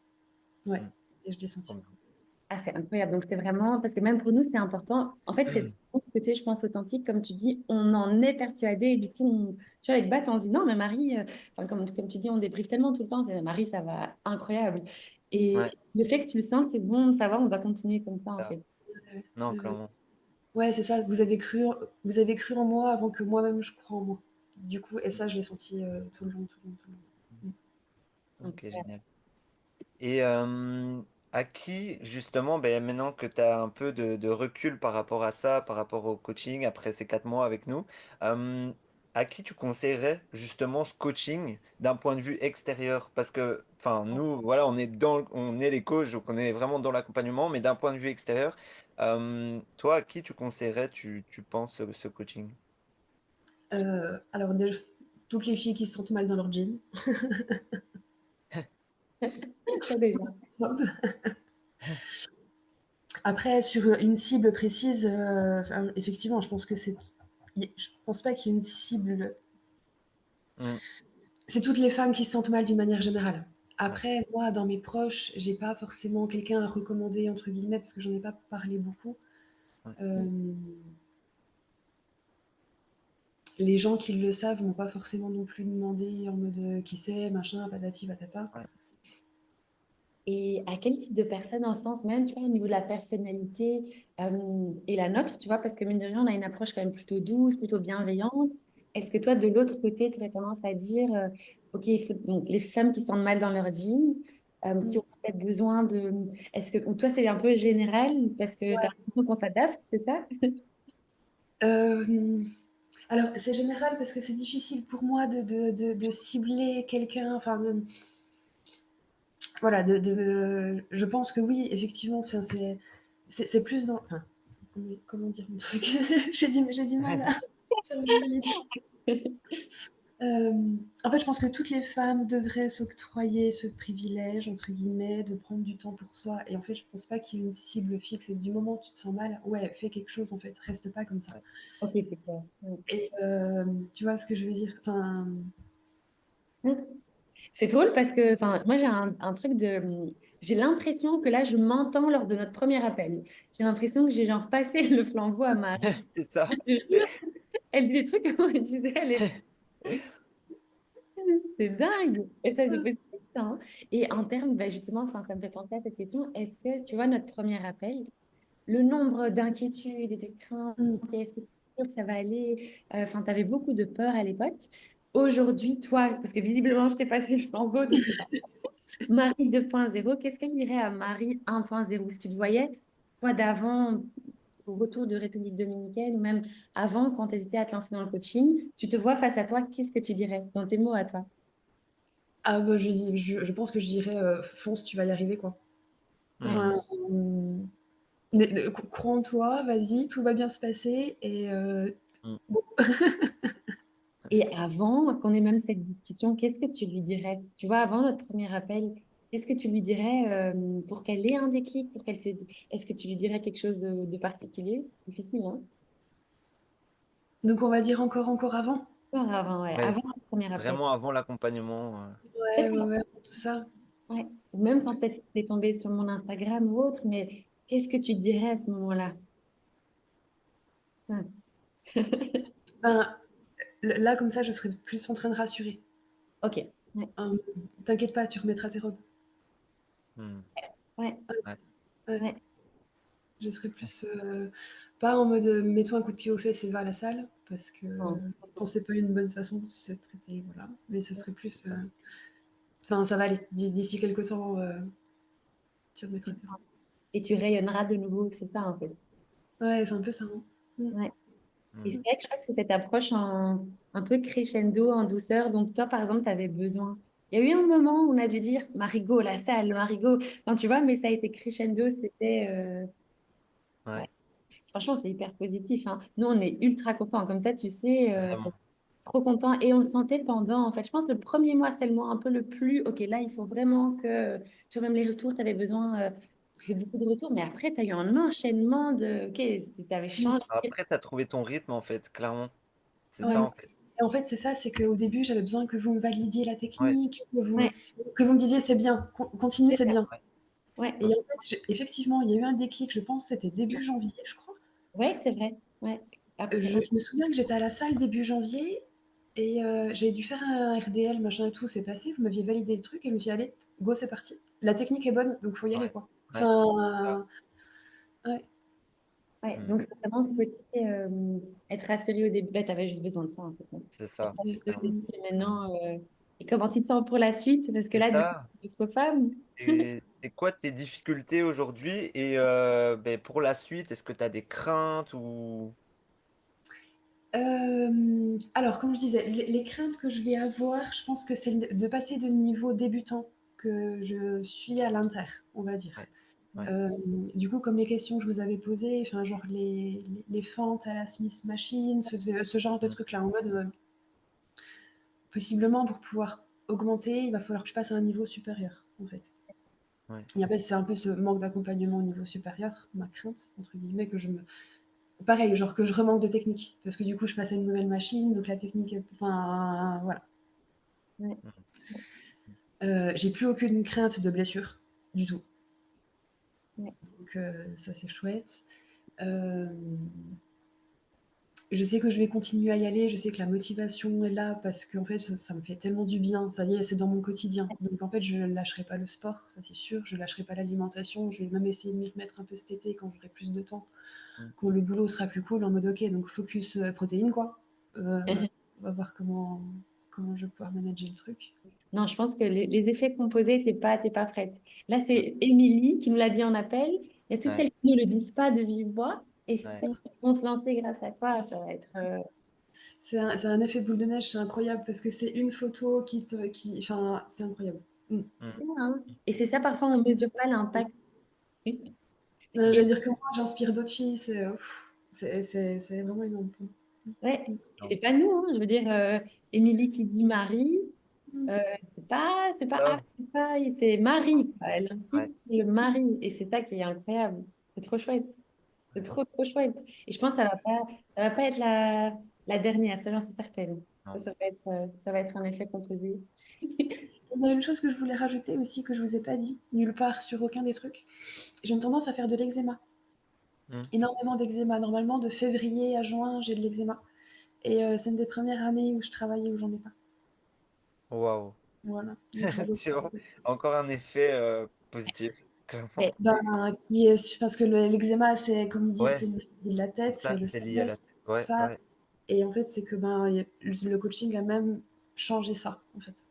Speaker 1: Ouais.
Speaker 3: Mm.
Speaker 1: Et je l'ai senti.
Speaker 3: Trop bien.
Speaker 2: Ah, c'est incroyable. Donc, c'est vraiment, parce que même pour nous, c'est important. En fait, c'est vraiment ce côté, je pense, authentique, comme tu dis, on en est persuadé. Et du coup, tu vois, avec Bat, on se dit, non, mais Marie, enfin, comme tu dis, on débriefe tellement tout le temps. Marie, ça va incroyable. Et
Speaker 3: Ouais,
Speaker 2: le fait que tu le sentes, c'est bon de savoir, on va continuer comme ça, en
Speaker 3: ça.
Speaker 2: fait.
Speaker 1: Ouais,
Speaker 3: Non,
Speaker 1: ouais.
Speaker 3: clairement.
Speaker 1: Ouais, c'est ça. Vous avez cru en moi avant que moi-même je crois en moi. Du coup, et ça, je l'ai senti tout le long, tout le long, tout le long.
Speaker 3: Ok, génial. Et à qui, justement, ben, maintenant que tu as un peu de recul par rapport à ça, par rapport au coaching, après ces 4 mois avec nous, euh, à qui tu conseillerais justement ce coaching d'un point de vue extérieur? Parce que, enfin, nous, voilà, on est les coachs, donc on est vraiment dans l'accompagnement, mais d'un point de vue extérieur, toi, à qui tu conseillerais, tu penses, ce coaching?
Speaker 1: Alors, toutes les filles qui se sentent mal dans leur jean.
Speaker 2: Ça, déjà.
Speaker 1: Après, sur une cible précise, enfin, effectivement, je pense que c'est. Je pense pas qu'il y ait une cible.
Speaker 3: Mm,
Speaker 1: C'est toutes les femmes qui se sentent mal d'une manière générale.
Speaker 3: ouais,
Speaker 1: Après, moi, dans mes proches, j'ai pas forcément quelqu'un à recommander, entre guillemets, parce que j'en ai pas parlé beaucoup.
Speaker 3: ouais,
Speaker 1: Euh, les gens qui le savent m'ont pas forcément non plus demandé en mode qui c'est, machin, patati patata.
Speaker 3: ouais.
Speaker 2: Et à quel type de personne, dans le sens même, tu vois, au niveau de la personnalité et la nôtre, tu vois, parce que mine de rien, on a une approche quand même plutôt douce, plutôt bienveillante. Est-ce que toi, de l'autre côté, tu aurais tendance à dire, OK, donc, les femmes qui se sentent mal dans leur jean, qui
Speaker 1: Mm.
Speaker 2: ont peut-être besoin de... Est-ce que, ou toi, c'est un peu général, parce que tu as
Speaker 1: Ouais.
Speaker 2: l'impression qu'on s'adapte, c'est ça?
Speaker 1: Euh, alors, c'est général parce que c'est difficile pour moi de cibler quelqu'un. Enfin, voilà, je pense que oui, effectivement, c'est plus dans. Enfin, comment dire mon truc. J'ai du mal à faire l'idée. Euh, En fait, je pense que toutes les femmes devraient s'octroyer ce privilège, entre guillemets, de prendre du temps pour soi. Et en fait, je pense pas qu'il y ait une cible fixe. Et du moment où tu te sens mal, ouais, fais quelque chose, en fait. Reste pas comme ça.
Speaker 3: Ouais.
Speaker 2: Ok, c'est clair.
Speaker 1: Et tu vois ce que je veux dire? Enfin,
Speaker 2: Mm. C'est drôle parce que moi, j'ai un truc de... J'ai l'impression que là, je m'entends lors de notre premier appel. J'ai l'impression que j'ai genre passé le flambeau à Marie.
Speaker 3: C'est ça.
Speaker 2: Je te jure, elle dit des trucs que moi, je disais à l'époque. C'est dingue. Et ça, c'est positif, ça, hein. Et en termes, justement, ça me fait penser à cette question. Est-ce que, tu vois, notre premier appel, le nombre d'inquiétudes et de craintes,
Speaker 1: mm.
Speaker 2: et est-ce que tu es sûr que ça va aller? Enfin, tu avais beaucoup de peur à l'époque. Aujourd'hui, toi, parce que visiblement, je t'ai passé le flambeau, donc Marie 2.0, qu'est-ce qu'elle dirait à Marie 1.0? Si tu te voyais, toi, d'avant, au retour de République dominicaine, ou même avant, quand tu hésitais à te lancer dans le coaching, tu te vois face à toi, qu'est-ce que tu dirais dans tes mots à toi?
Speaker 1: Ah bah, je pense que je dirais fonce, tu vas y arriver, quoi.
Speaker 3: Hmm.
Speaker 1: Enfin, crois en toi, vas-y, tout va bien se passer. Et
Speaker 3: Hmm.
Speaker 1: bon.
Speaker 2: Et avant qu'on ait même cette discussion, qu'est-ce que tu lui dirais? Tu vois, avant notre premier appel, qu'est-ce que tu lui dirais pour qu'elle ait un déclic, pour qu'elle se... Est-ce que tu lui dirais quelque chose de particulier? Difficile, hein?
Speaker 1: Donc on va dire encore avant.
Speaker 2: Encore avant, ouais,
Speaker 3: Ouais,
Speaker 2: avant le premier appel.
Speaker 3: vraiment avant l'accompagnement.
Speaker 1: Ouais,
Speaker 2: Peut-être,
Speaker 1: ouais, ouais, tout ça.
Speaker 2: ouais. Ou même quand peut-être tu es tombé sur mon Instagram ou autre, mais qu'est-ce que tu te dirais à ce moment-là? Hum.
Speaker 1: Ben, là, comme ça, je serais plus en train de rassurer.
Speaker 2: Ok, ouais,
Speaker 1: Hein, t'inquiète pas, tu remettras tes robes.
Speaker 3: Hmm.
Speaker 2: ouais,
Speaker 3: Ouais.
Speaker 1: Ouais,
Speaker 2: ouais.
Speaker 1: je serais plus pas en mode mets-toi un coup de pied aux fesses et va à la salle, parce que
Speaker 2: Non,
Speaker 1: je pense que c'est pas une bonne façon de se traiter, voilà. Mais ce serait plus. Enfin, ça va aller. D'ici quelques temps, tu remettras tes robes.
Speaker 2: et tu rayonneras de nouveau, c'est ça en fait.
Speaker 1: Ouais, c'est un peu ça. Hein. Mm.
Speaker 2: Ouais. Et c'est
Speaker 3: Hmm.
Speaker 2: vrai que je crois que c'est cette approche un peu crescendo, en douceur. Donc, toi, par exemple, tu avais besoin. Il y a eu un moment où on a dû dire Marigot, la salle, Marigot. Enfin, tu vois, mais ça a été crescendo. C'était. Ouais.
Speaker 3: Ouais,
Speaker 2: Franchement, c'est hyper positif, hein. Nous, on est ultra contents. Comme ça, tu sais,
Speaker 3: vraiment.
Speaker 2: trop contents. Et on le sentait pendant. En fait, je pense que le premier mois, c'était le mois un peu le plus. Ok, là, il faut vraiment que. Tu vois, même les retours, tu avais besoin de beaucoup de retours. Mais après, tu as eu un enchaînement de. Ok, tu avais
Speaker 1: Mm.
Speaker 2: changé.
Speaker 3: Après, tu as trouvé ton rythme, en fait, clairement. C'est
Speaker 1: Ouais.
Speaker 3: ça, en fait.
Speaker 1: Et en fait, c'est ça, c'est qu'au début, j'avais besoin que vous me validiez la
Speaker 3: Ouais,
Speaker 1: technique,
Speaker 2: Ouais,
Speaker 1: que vous me disiez c'est bien, continue,
Speaker 2: c'est
Speaker 1: c'est
Speaker 2: ça.
Speaker 1: bien.
Speaker 3: ouais,
Speaker 2: Ouais.
Speaker 1: Et en fait, effectivement, il y a eu un déclic, je pense, c'était début janvier, je crois.
Speaker 2: Ouais, c'est vrai. Ouais. Après, ouais.
Speaker 1: Je me souviens que j'étais à la salle début janvier et j'avais dû faire un RDL, machin et tout, c'est passé, vous m'aviez validé le truc et je me suis dit, allez, go, c'est parti. La technique est bonne, donc faut y aller,
Speaker 3: ouais,
Speaker 1: quoi.
Speaker 3: ouais. Ça.
Speaker 1: Enfin, ouais.
Speaker 2: Ouais.
Speaker 3: Hmm.
Speaker 2: Donc, c'est vraiment ce côté être rassuré au début. Bah, tu avais juste besoin de ça, en fait, hein.
Speaker 3: C'est
Speaker 2: Et
Speaker 3: ça, clairement. Hmm.
Speaker 2: maintenant, et comment tu te sens pour la suite? Parce que
Speaker 3: C'est
Speaker 2: là, du coup,
Speaker 3: ça.
Speaker 2: d'autres femmes.
Speaker 3: Et quoi tes difficultés aujourd'hui? Et ben, pour la suite, est-ce que tu as des craintes ou...
Speaker 1: Alors, comme je disais, les craintes que je vais avoir, je pense que c'est de passer de niveau débutant que je suis à l'inter, on va dire.
Speaker 3: Ouais, ouais.
Speaker 1: Euh, du coup, comme les questions que je vous avais posées, enfin, genre les fentes à la Smith Machine, ce genre de
Speaker 3: Hmm.
Speaker 1: trucs-là, en mode, possiblement pour pouvoir augmenter, il va falloir que je passe à un niveau supérieur, en fait.
Speaker 3: Ouais.
Speaker 1: Et après, c'est un peu ce manque d'accompagnement au niveau supérieur, ma crainte, entre guillemets, que je me, pareil, genre que je remanque de technique. Parce que du coup, je passe à une nouvelle machine, donc la technique, enfin, voilà.
Speaker 2: Ouais.
Speaker 3: Hmm.
Speaker 1: J'ai plus aucune crainte de blessure, du tout.
Speaker 2: Ouais.
Speaker 1: Donc ça, c'est chouette. Euh, je sais que je vais continuer à y aller, je sais que la motivation est là parce que en fait, ça me fait tellement du bien. Ça y est, c'est dans mon quotidien. Donc en fait, je ne lâcherai pas le sport, ça c'est sûr. Je ne lâcherai pas l'alimentation. Je vais même essayer de m'y remettre un peu cet été quand j'aurai plus de temps,
Speaker 3: Hmm.
Speaker 1: quand le boulot sera plus cool, en mode ok, donc focus protéines, quoi. On va voir comment je vais pouvoir manager le truc.
Speaker 2: Non, je pense que les effets composés, t'es pas prête. Là,
Speaker 3: Hmm.
Speaker 2: c'est Émilie qui nous l'a dit en appel. Il y a toutes
Speaker 3: Ouais,
Speaker 2: celles qui ne le disent pas de vive voix. Et
Speaker 3: ouais.
Speaker 2: celles qui vont se lancer grâce à toi, ça va être.
Speaker 1: C'est un effet boule de neige, c'est incroyable parce que c'est une photo enfin, c'est incroyable. Mm.
Speaker 3: Hmm.
Speaker 2: Hein. Et c'est ça, parfois, on ne mesure pas l'impact. Et
Speaker 1: J'allais dire que moi, j'inspire d'autres filles, c'est vraiment énorme.
Speaker 2: ouais, et
Speaker 3: Non.
Speaker 2: c'est pas nous, hein. Je veux dire, Émilie qui dit Marie,
Speaker 1: Mm.
Speaker 2: euh, c'est pas
Speaker 3: Ça,
Speaker 2: ah, c'est Marie, quoi. Elle
Speaker 3: ouais.
Speaker 2: insiste sur le mari. Et c'est ça qui est incroyable. C'est trop chouette. C'est trop, trop chouette. Et je pense que ça va pas être la dernière, ça, j'en suis certaine.
Speaker 3: Non.
Speaker 2: Ça va être un effet composé.
Speaker 1: Il y a une chose que je voulais rajouter aussi que je vous ai pas dit, nulle part sur aucun des trucs. J'ai une tendance à faire de l'eczéma,
Speaker 3: Hmm.
Speaker 1: énormément d'eczéma. Normalement, de février à juin, j'ai de l'eczéma. Et c'est une des premières années où je travaillais où j'en ai pas.
Speaker 3: Waouh.
Speaker 1: Voilà. Donc, je voulais-
Speaker 3: Tu vois, encore un effet positif, clairement.
Speaker 2: Ouais,
Speaker 1: Ben, parce que l'eczéma, c'est comme ils disent, c'est
Speaker 3: Ouais,
Speaker 1: une maladie de la
Speaker 3: c'est
Speaker 1: tête, c'est
Speaker 3: ça,
Speaker 1: le
Speaker 3: c'est lié à
Speaker 1: stress,
Speaker 3: la tête.
Speaker 1: tout
Speaker 3: Ouais,
Speaker 1: ça.
Speaker 3: ouais.
Speaker 1: Et en fait, c'est que ben, le coaching a même changé ça, en fait.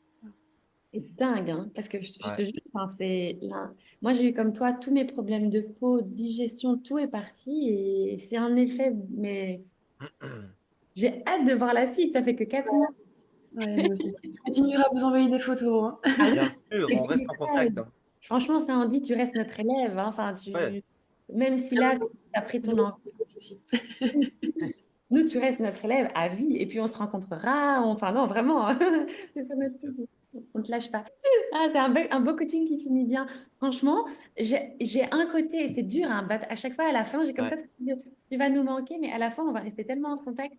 Speaker 2: c'est dingue, hein, parce que je
Speaker 3: Ouais.
Speaker 2: te jure, enfin, c'est là. Moi, j'ai eu comme toi tous mes problèmes de peau, digestion, tout est parti et c'est un effet, mais j'ai hâte de voir la suite. Ça fait que 4 mois.
Speaker 1: Ouais, moi aussi. Je continuerai à vous envoyer des photos. Hein.
Speaker 2: Ah oui,
Speaker 3: Bien sûr,
Speaker 2: et
Speaker 3: on reste
Speaker 2: puis,
Speaker 3: en contact, hein.
Speaker 2: franchement, ça en dit, tu restes notre élève, hein. Enfin,
Speaker 3: Ouais.
Speaker 2: même si là, après
Speaker 1: Vous
Speaker 2: ton
Speaker 1: êtes
Speaker 2: enfant,
Speaker 1: des coachs aussi.
Speaker 2: nous, tu restes notre élève à vie et puis on se rencontrera. Enfin, non, vraiment, c'est ça notre truc. On ne te lâche pas. Ah, c'est un beau coaching qui finit bien. Franchement, j'ai un côté, et c'est dur, hein, à chaque fois, à la fin, j'ai comme
Speaker 3: Ouais.
Speaker 2: ça, tu vas nous manquer, mais à la fin, on va rester tellement en contact.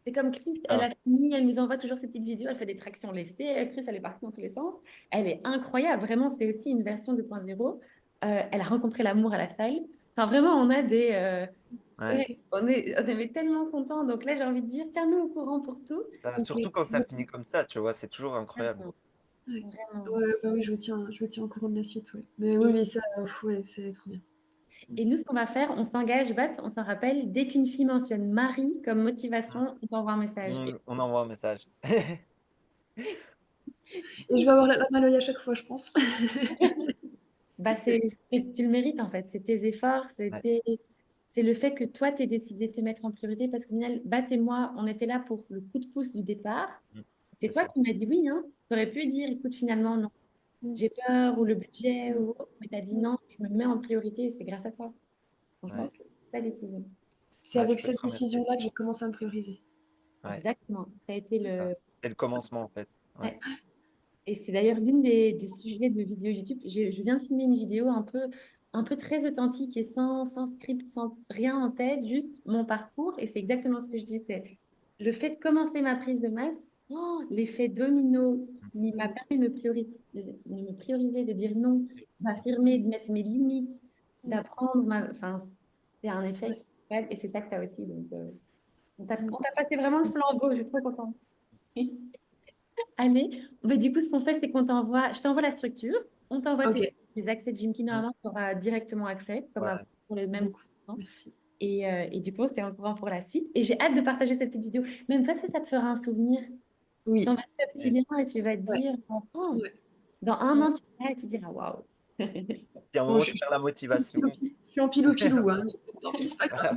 Speaker 2: C'est comme Chris, elle
Speaker 3: Ah,
Speaker 2: a fini, elle nous envoie toujours ses petites vidéos, elle fait des tractions lestées. Chris, elle est partie dans tous les sens. Elle est incroyable, vraiment, c'est aussi une version 2.0. Elle a rencontré l'amour à la salle. Enfin, vraiment, on a des...
Speaker 3: ouais.
Speaker 2: ouais, on est tellement contents. Donc là, j'ai envie de dire, tiens-nous au courant pour tout.
Speaker 1: Ok.
Speaker 3: Surtout quand ça finit comme ça, tu vois, c'est toujours incroyable.
Speaker 2: Vraiment,
Speaker 1: Ouais.
Speaker 2: vraiment.
Speaker 1: Ouais, bah oui, je vous tiens au courant de la suite, ouais. Mais oui,
Speaker 2: Et
Speaker 1: oui, ça, ouais, c'est trop bien.
Speaker 2: Et nous, ce qu'on va faire, on s'engage, Bat, on s'en rappelle, dès qu'une fille mentionne Marie comme motivation, on t'envoie un message.
Speaker 3: On envoie un message.
Speaker 1: Et je vais avoir la mal à chaque fois, je pense.
Speaker 2: Bah, tu le mérites en fait. C'est tes efforts,
Speaker 3: Ouais.
Speaker 2: c'est le fait que toi, tu aies décidé de te mettre en priorité parce qu'au final, Bat et moi, on était là pour le coup de pouce du départ.
Speaker 3: Mm.
Speaker 2: C'est
Speaker 3: C'est
Speaker 2: toi
Speaker 3: ça.
Speaker 2: qui m'as dit oui, hein. Tu aurais pu dire, écoute, finalement, non,
Speaker 1: Mm,
Speaker 2: j'ai peur ou le budget
Speaker 1: mm,
Speaker 2: ou autre, mais tu as dit
Speaker 1: mm.
Speaker 2: non, je me mets en priorité et c'est grâce à toi.
Speaker 3: Ouais.
Speaker 2: Franchement, c'est ta décision.
Speaker 1: C'est
Speaker 3: Ouais, tu
Speaker 1: avec
Speaker 3: peux te
Speaker 1: cette
Speaker 3: remercier.
Speaker 1: décision-là que j'ai commencé à me prioriser.
Speaker 3: Ouais,
Speaker 2: Exactement. Ça a été
Speaker 3: c'est ça.
Speaker 2: le.
Speaker 3: C'est le commencement, en fait. Ouais.
Speaker 2: Ouais. Et c'est d'ailleurs l'une des sujets de vidéo YouTube. Je viens de filmer une vidéo un peu très authentique et sans script, sans rien en tête, juste mon parcours. Et c'est exactement ce que je dis, c'est le fait de commencer ma prise de masse, l'effet domino qui m'a permis de me prioriser, de dire non, d'affirmer, de mettre mes limites,
Speaker 1: Mm,
Speaker 2: d'apprendre. Enfin, c'est un effet
Speaker 1: ouais,
Speaker 2: qui est incroyable. Et c'est ça que tu as aussi. Donc,
Speaker 1: mm.
Speaker 2: on t'a passé vraiment le flambeau. Je suis trop contente. Allez, mais du coup, ce qu'on fait, c'est je t'envoie la structure, on t'envoie
Speaker 1: Ok,
Speaker 2: tes accès de Jimky.
Speaker 3: Mm.
Speaker 2: Normalement, tu auras directement accès, comme avant,
Speaker 3: Ouais.
Speaker 2: pour les mêmes
Speaker 1: beaucoup.
Speaker 2: conditions.
Speaker 1: Merci.
Speaker 2: Et du coup, c'est en courant pour la suite. Et j'ai hâte de partager cette petite vidéo. Même toi, ça te fera un souvenir. Je
Speaker 1: Oui,
Speaker 2: t'enverrai le petit
Speaker 3: Et-
Speaker 2: lien et tu vas te
Speaker 1: ouais,
Speaker 2: dire, oh,
Speaker 1: ouais,
Speaker 2: dans un
Speaker 1: ouais.
Speaker 2: an, tu seras et tu diras, waouh.
Speaker 3: Si à un
Speaker 1: Bon,
Speaker 3: moment tu perds la motivation.
Speaker 1: je suis en pilou-pilou, hein. Tant pis, c'est pas grave.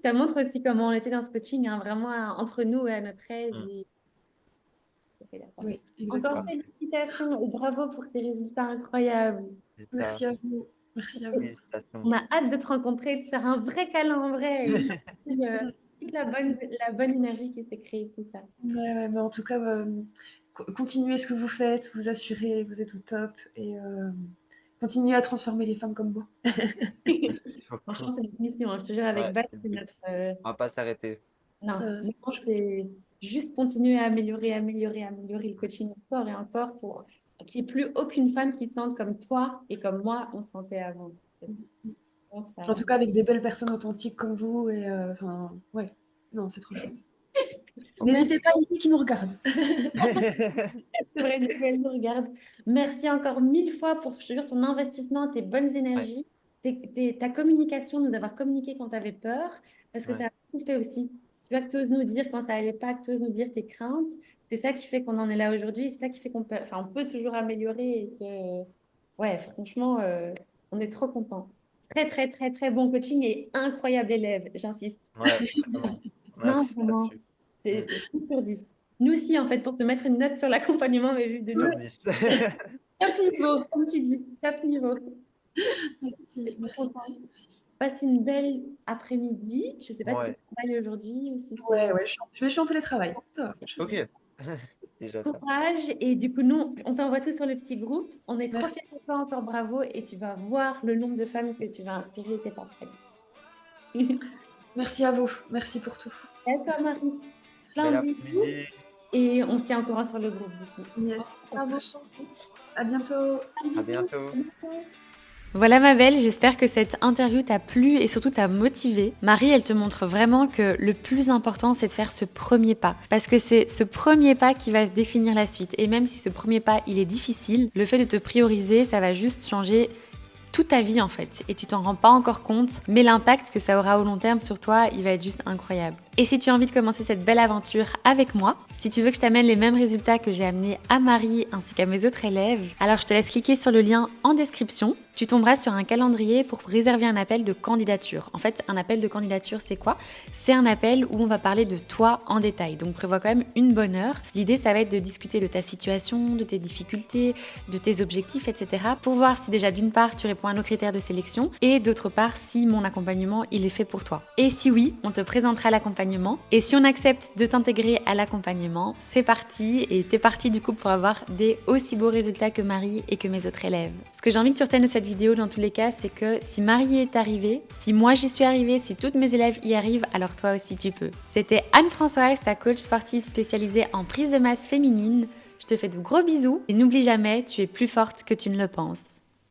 Speaker 2: Ça montre aussi comment on était dans ce coaching, hein, vraiment entre nous et à notre aise.
Speaker 3: Mm.
Speaker 2: Ça fait la force.
Speaker 1: Oui,
Speaker 2: Encore
Speaker 1: exactement.
Speaker 2: félicitations et bravo pour tes résultats incroyables.
Speaker 3: C'est ça.
Speaker 1: Merci à vous. Merci à vous.
Speaker 3: Félicitations.
Speaker 2: On a hâte de te rencontrer et de faire un vrai câlin en vrai. Et
Speaker 1: Mm.
Speaker 2: toute la bonne énergie qui s'est créée, tout ça.
Speaker 1: Ouais, ouais, mais en tout cas, continuez ce que vous faites, vous assurez, vous êtes au top et continuez à transformer les femmes comme moi.
Speaker 3: Merci beaucoup.
Speaker 2: Franchement, c'est notre mission, hein. Je te jure, avec
Speaker 3: Ouais,
Speaker 2: Bas,
Speaker 3: c'est le
Speaker 2: c'est
Speaker 3: but.
Speaker 2: notre.
Speaker 3: On va pas s'arrêter.
Speaker 2: Non,
Speaker 1: C'est
Speaker 2: non,
Speaker 1: chouette.
Speaker 2: c'est juste continuer à améliorer, améliorer, améliorer le coaching encore et encore pour qu'il n'y ait plus aucune femme qui se sente comme toi et comme moi, on se sentait avant. Donc, ça...
Speaker 1: En tout cas, avec des belles personnes authentiques comme vous et enfin, ouais, non, c'est trop chouette.
Speaker 2: Merci.
Speaker 1: N'hésitez pas ici qui nous regardent.
Speaker 2: C'est vrai, du coup, elle nous regarde. Merci encore mille fois pour, je te jure, ton investissement, tes bonnes
Speaker 3: Ouais,
Speaker 2: énergies, ta communication, nous avoir communiqué quand tu avais peur, parce que
Speaker 3: ouais,
Speaker 2: ça a tout fait aussi. Tu vois, que tu oses nous dire quand ça allait pas, que tu oses nous dire tes craintes. C'est ça qui fait qu'on en est là aujourd'hui. C'est ça qui fait enfin, on peut toujours améliorer et que, ouais, franchement, on est trop contents. Très, très, très, très bon coaching et incroyable élève, j'insiste.
Speaker 3: ouais, vraiment. On
Speaker 2: Non,
Speaker 3: insiste
Speaker 2: vraiment,
Speaker 3: là-dessus. Mm.
Speaker 2: c'est 10 sur 10. Nous aussi, en fait, pour te mettre une note sur l'accompagnement, mais vu de nous,
Speaker 3: Sur 10.
Speaker 2: top niveau, comme tu dis, top niveau. Je
Speaker 1: Merci,
Speaker 2: suis trop
Speaker 1: merci,
Speaker 2: contente.
Speaker 1: merci, merci.
Speaker 2: Passe une belle après-midi. Je ne sais pas si tu
Speaker 3: Ouais,
Speaker 2: travailles aujourd'hui ou si
Speaker 1: Ouais,
Speaker 2: c'est
Speaker 1: ouais, je suis en télétravail. Ça va.
Speaker 3: ok. Déjà ça.
Speaker 2: courage. Et du coup, nous, on t'envoie tout sur le petit groupe. On est trop
Speaker 1: Merci.
Speaker 2: fiers de toi, encore bravo. Et tu vas voir le nombre de femmes que tu vas inspirer. T'es pas prête.
Speaker 1: Merci à vous. Merci pour tout.
Speaker 2: À toi, Marie. Plein
Speaker 3: Bel
Speaker 2: de bisous.
Speaker 3: après-midi.
Speaker 2: Et on se tient au courant sur le groupe, du coup.
Speaker 1: Yes, ça
Speaker 2: Bravo.
Speaker 1: marche. À bientôt.
Speaker 2: Plein de
Speaker 3: À
Speaker 2: bisous.
Speaker 3: bientôt.
Speaker 2: À bientôt. Voilà ma belle, j'espère que cette interview t'a plu et surtout t'a motivée. Marie, elle te montre vraiment que le plus important, c'est de faire ce premier pas. Parce que c'est ce premier pas qui va définir la suite. Et même si ce premier pas, il est difficile, le fait de te prioriser, ça va juste changer toute ta vie en fait. Et tu t'en rends pas encore compte, mais l'impact que ça aura au long terme sur toi, il va être juste incroyable. Et si tu as envie de commencer cette belle aventure avec moi, si tu veux que je t'amène les mêmes résultats que j'ai amenés à Marie ainsi qu'à mes autres élèves, alors je te laisse cliquer sur le lien en description. Tu tomberas sur un calendrier pour réserver un appel de candidature. En fait, un appel de candidature, c'est quoi? C'est un appel où on va parler de toi en détail. Donc prévois quand même une bonne heure. L'idée, ça va être de discuter de ta situation, de tes difficultés, de tes objectifs, etc. pour voir si déjà d'une part, tu réponds à nos critères de sélection et d'autre part, si mon accompagnement, il est fait pour toi. Et si oui, on te présentera l'accompagnement l'accompagnement. Et si on accepte de t'intégrer à l'accompagnement, c'est parti et t'es parti du coup pour avoir des aussi beaux résultats que Marie et que mes autres élèves. Ce que j'ai envie que tu retiennes de cette vidéo dans tous les cas, c'est que si Marie est arrivée, si moi j'y suis arrivée, si toutes mes élèves y arrivent, alors toi aussi tu peux. C'était Anne-Françoise, ta coach sportive spécialisée en prise de masse féminine. Je te fais de gros bisous et n'oublie jamais, tu es plus forte que tu ne le penses.